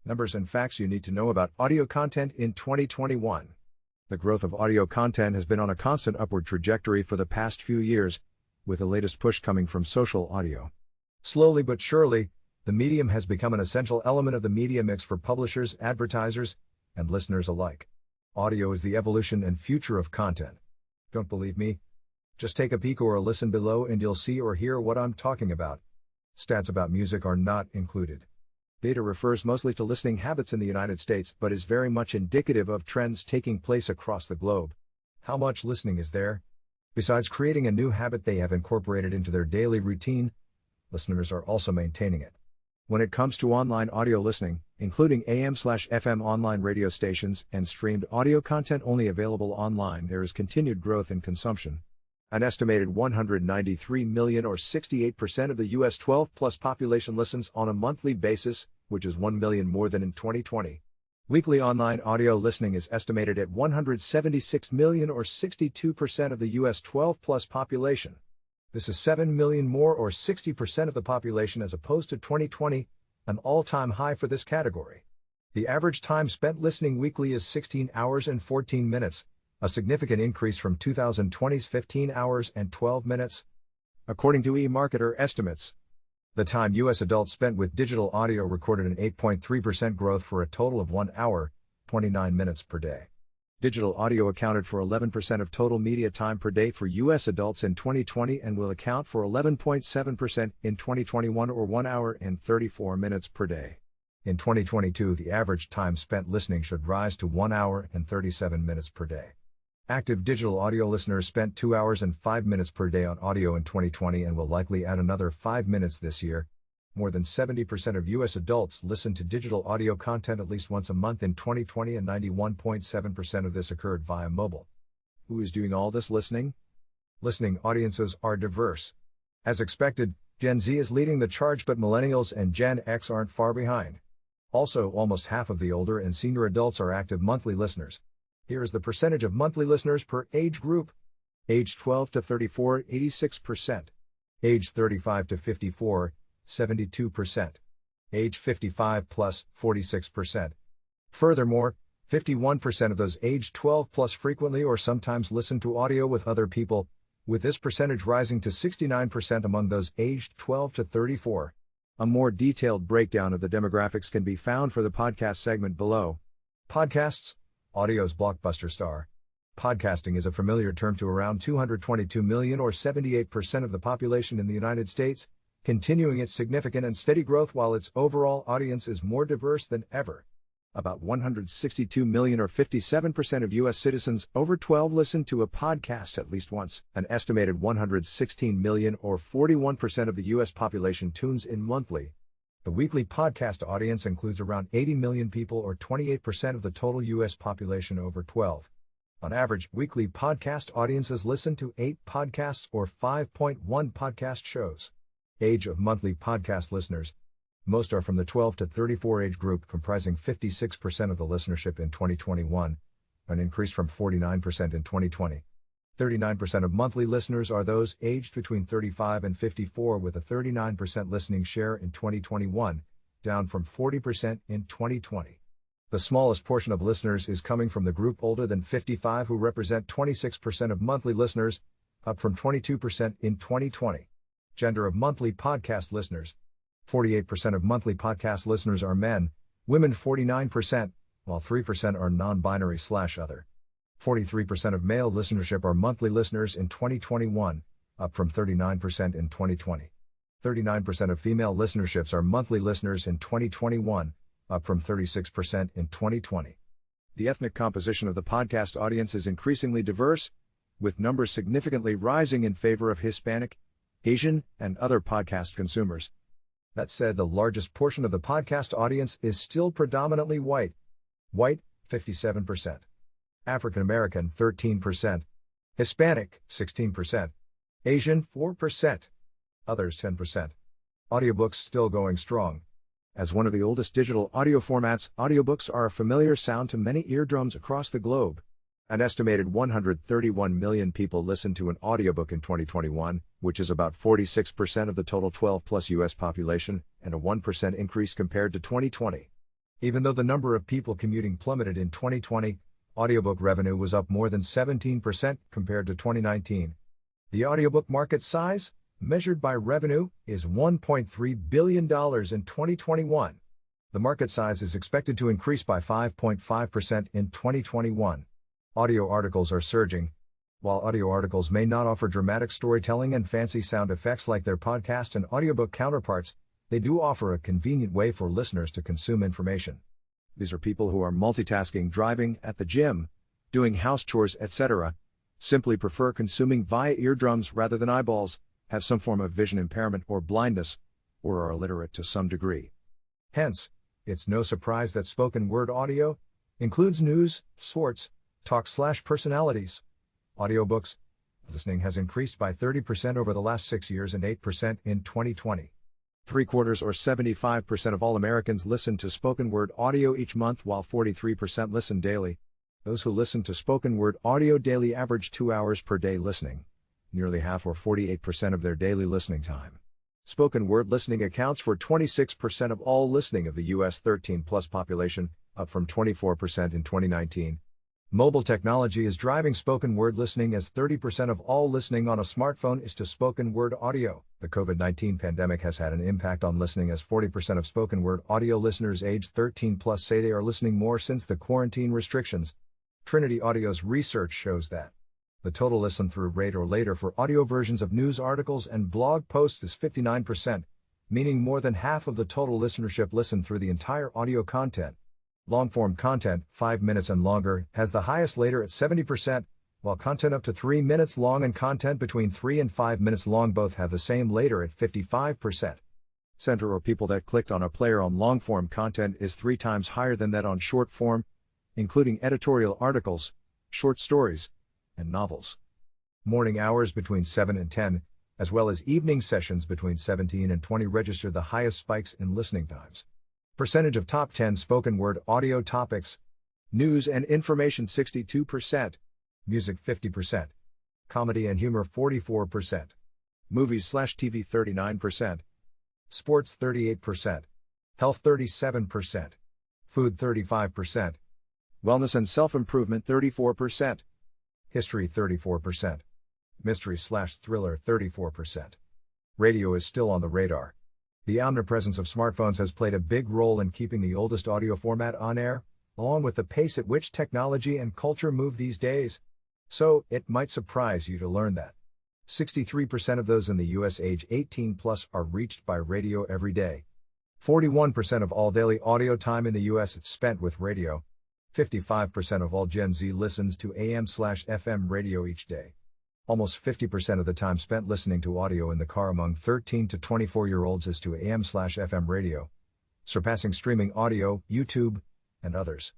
Numbers and facts you need to know about audio content in 2021. The growth of audio content has been on a constant upward trajectory for the past few years, with the latest push coming from social audio. Slowly but surely, the medium has become an essential element of the media mix for publishers, advertisers, and listeners alike. Audio is the evolution and future of content. Don't believe me? Just take a peek or a listen below and you'll see or hear what I'm talking about. Stats about music are not included. Data refers mostly to listening habits in the United States but is very much indicative of trends taking place across the globe. How much listening is there? Besides creating a new habit they have incorporated into their daily routine, listeners are also maintaining it. When it comes to online audio listening, including AM/FM online radio stations and streamed audio content only available online, there is continued growth in consumption. An estimated 193 million or 68% of the US 12-plus population listens on a monthly basis, which is 1 million more than in 2020. Weekly online audio listening is estimated at 176 million or 62% of the US 12-plus population. This is 7 million more or 60% of the population as opposed to 2020, an all-time high for this category. The average time spent listening weekly is 16 hours and 14 minutes, a significant increase from 2020's 15 hours and 12 minutes. According to eMarketer estimates, the time U.S. adults spent with digital audio recorded an 8.3% growth for a total of 1 hour, 29 minutes per day. Digital audio accounted for 11% of total media time per day for U.S. adults in 2020 and will account for 11.7% in 2021 or 1 hour and 34 minutes per day. In 2022, the average time spent listening should rise to 1 hour and 37 minutes per day. Active digital audio listeners spent 2 hours and 5 minutes per day on audio in 2020 and will likely add another 5 minutes this year. More than 70% of U.S. adults listen to digital audio content at least once a month in 2020 and 91.7% of this occurred via mobile. Who is doing all this listening? Listening audiences are diverse. As expected, Gen Z is leading the charge, but millennials and Gen X aren't far behind. Also, almost half of the older and senior adults are active monthly listeners. Here is the percentage of monthly listeners per age group. Age 12 to 34, 86%. Age 35 to 54, 72%. Age 55 plus, 46%. Furthermore, 51% of those aged 12 plus frequently or sometimes listen to audio with other people, with this percentage rising to 69% among those aged 12 to 34. A more detailed breakdown of the demographics can be found for the podcast segment below. Podcasts. Audio's blockbuster star. Podcasting is a familiar term to around 222 million or 78% of the population in the United States, continuing its significant and steady growth while its overall audience is more diverse than ever. About 162 million or 57% of U.S. citizens over 12 listen to a podcast at least once. An estimated 116 million or 41% of the U.S. population tunes in monthly. The weekly podcast audience includes around 80 million people or 28% of the total U.S. population over 12. On average, weekly podcast audiences listen to 8 podcasts or 5.1 podcast shows. Age of monthly podcast listeners. Most are from the 12 to 34 age group, comprising 56% of the listenership in 2021, an increase from 49% in 2020. 39% of monthly listeners are those aged between 35 and 54, with a 39% listening share in 2021, down from 40% in 2020. The smallest portion of listeners is coming from the group older than 55, who represent 26% of monthly listeners, up from 22% in 2020. Gender of monthly podcast listeners. 48% of monthly podcast listeners are men, women 49%, while 3% are non-binary/other. 43% of male listenership are monthly listeners in 2021, up from 39% in 2020. 39% of female listenerships are monthly listeners in 2021, up from 36% in 2020. The ethnic composition of the podcast audience is increasingly diverse, with numbers significantly rising in favor of Hispanic, Asian, and other podcast consumers. That said, the largest portion of the podcast audience is still predominantly white. White, 57%. African American, 13%. Hispanic, 16%. Asian, 4%. Others, 10%. Audiobooks still going strong. As one of the oldest digital audio formats, audiobooks are a familiar sound to many eardrums across the globe. An estimated 131 million people listened to an audiobook in 2021, which is about 46% of the total 12-plus U.S. population, and a 1% increase compared to 2020. Even though the number of people commuting plummeted in 2020, audiobook revenue was up more than 17% compared to 2019. The audiobook market size, measured by revenue, is $1.3 billion in 2021. The market size is expected to increase by 5.5% in 2021. Audio articles are surging. While audio articles may not offer dramatic storytelling and fancy sound effects like their podcast and audiobook counterparts, they do offer a convenient way for listeners to consume information. These are people who are multitasking, driving, at the gym, doing house chores, etc., simply prefer consuming via eardrums rather than eyeballs, have some form of vision impairment or blindness, or are illiterate to some degree. Hence, it's no surprise that spoken word audio includes news, sports, talk/personalities. Audiobooks listening has increased by 30% over the last 6 years and 8% in 2020. 3/4 or 75% of all Americans listen to spoken word audio each month, while 43% listen daily. Those who listen to spoken word audio daily average 2 hours per day listening, nearly half or 48% of their daily listening time. Spoken word listening accounts for 26% of all listening of the U.S. 13-plus population, up from 24% in 2019. Mobile technology is driving spoken word listening, as 30% of all listening on a smartphone is to spoken word audio. The COVID-19 pandemic has had an impact on listening, as 40% of spoken word audio listeners aged 13 plus say they are listening more since the quarantine restrictions. Trinity Audio's research shows that the total listen through rate or later for audio versions of news articles and blog posts is 59%, meaning more than half of the total listenership listen through the entire audio content. Long-form content, 5 minutes and longer, has the highest later at 70%, while content up to 3 minutes long and content between 3 and 5 minutes long both have the same later at 55%. Center or people that clicked on a player on long-form content is 3 times higher than that on short-form, including editorial articles, short stories, and novels. Morning hours between 7 and 10, as well as evening sessions between 17 and 20 registered the highest spikes in listening times. Percentage of top 10 spoken word audio topics: news and information 62%, music 50%, comedy and humor 44%, movies/TV 39%, sports 38%, health 37%, food 35%, wellness and self-improvement 34%, history 34%, mystery/thriller 34%. Radio is still on the radar. The omnipresence of smartphones has played a big role in keeping the oldest audio format on air, along with the pace at which technology and culture move these days. So, it might surprise you to learn that 63% of those in the U.S. age 18 plus are reached by radio every day. 41% of all daily audio time in the U.S. is spent with radio. 55% of all Gen Z listens to AM/FM radio each day. Almost 50% of the time spent listening to audio in the car among 13 to 24-year-olds is to AM/FM radio, surpassing streaming audio, YouTube, and others.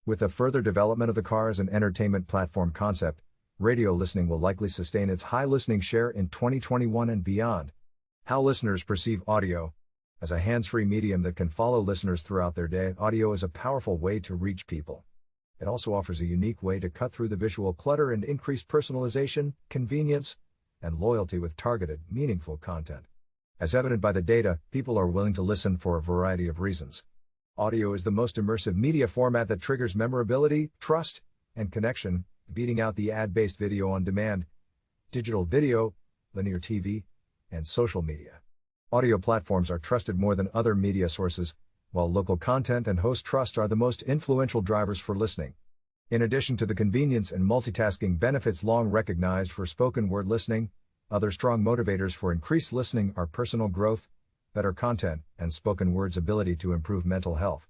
With the further development of the car as an entertainment platform concept, radio listening will likely sustain its high listening share in 2021 and beyond. How listeners perceive audio. As a hands-free medium that can follow listeners throughout their day, audio is a powerful way to reach people. It also offers a unique way to cut through the visual clutter and increase personalization, convenience, and loyalty with targeted, meaningful content. As evident by the data, people are willing to listen for a variety of reasons. Audio is the most immersive media format that triggers memorability, trust, and connection, beating out the ad-based video on demand, digital video, linear TV, and social media. Audio platforms are trusted more than other media sources, while local content and host trust are the most influential drivers for listening. In addition to the convenience and multitasking benefits long recognized for spoken word listening, other strong motivators for increased listening are personal growth, better content, and spoken word's ability to improve mental health.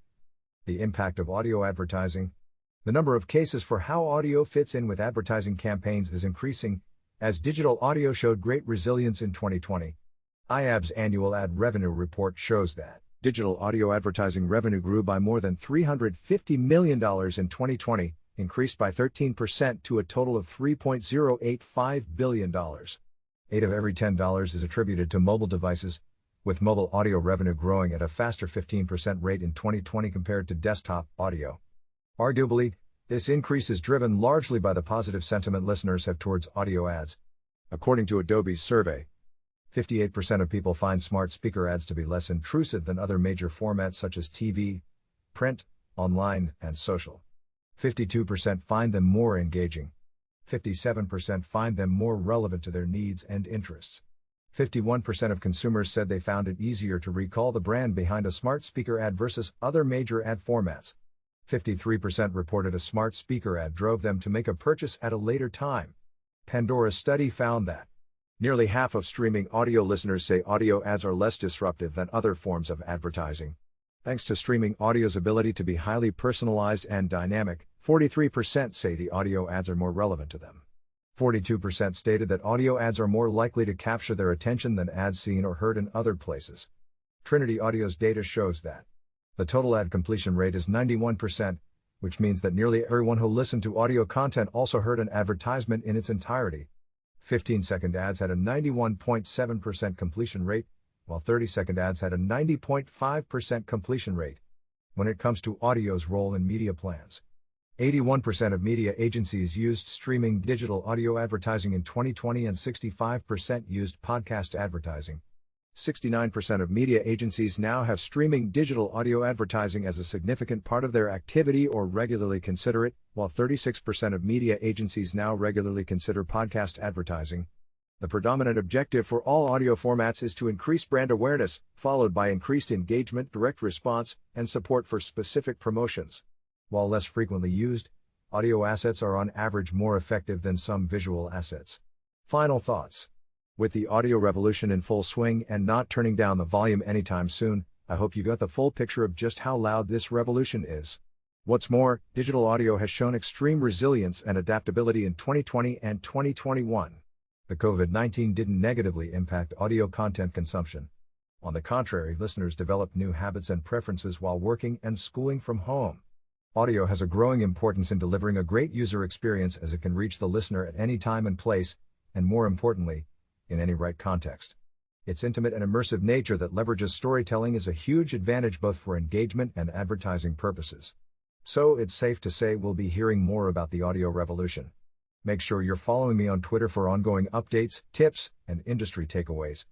The impact of audio advertising. The number of cases for how audio fits in with advertising campaigns is increasing, as digital audio showed great resilience in 2020. IAB's annual ad revenue report shows that digital audio advertising revenue grew by more than $350 million in 2020, increased by 13% to a total of $3.085 billion. 8 of every $10 is attributed to mobile devices, with mobile audio revenue growing at a faster 15% rate in 2020 compared to desktop audio. Arguably, this increase is driven largely by the positive sentiment listeners have towards audio ads. According to Adobe's survey, 58% of people find smart speaker ads to be less intrusive than other major formats such as TV, print, online, and social. 52% find them more engaging. 57% find them more relevant to their needs and interests. 51% of consumers said they found it easier to recall the brand behind a smart speaker ad versus other major ad formats. 53% reported a smart speaker ad drove them to make a purchase at a later time. Pandora's study found that nearly half of streaming audio listeners say audio ads are less disruptive than other forms of advertising. Thanks to streaming audio's ability to be highly personalized and dynamic, 43% say the audio ads are more relevant to them. 42% stated that audio ads are more likely to capture their attention than ads seen or heard in other places. Trinity Audio's data shows that the total ad completion rate is 91%, which means that nearly everyone who listened to audio content also heard an advertisement in its entirety. 15-second ads had a 91.7% completion rate, while 30-second ads had a 90.5% completion rate. When it comes to audio's role in media plans, 81% of media agencies used streaming digital audio advertising in 2020 and 65% used podcast advertising. 69% of media agencies now have streaming digital audio advertising as a significant part of their activity or regularly consider it, while 36% of media agencies now regularly consider podcast advertising. The predominant objective for all audio formats is to increase brand awareness, followed by increased engagement, direct response, and support for specific promotions. While less frequently used, audio assets are on average more effective than some visual assets. Final thoughts. With the audio revolution in full swing and not turning down the volume anytime soon, I hope you got the full picture of just how loud this revolution is. What's more, digital audio has shown extreme resilience and adaptability in 2020 and 2021. The COVID-19 didn't negatively impact audio content consumption. On the contrary, listeners developed new habits and preferences while working and schooling from home. Audio has a growing importance in delivering a great user experience as it can reach the listener at any time and place, and more importantly, in any right context. Its intimate and immersive nature that leverages storytelling is a huge advantage both for engagement and advertising purposes. So it's safe to say we'll be hearing more about the audio revolution. Make sure you're following me on Twitter for ongoing updates, tips, and industry takeaways.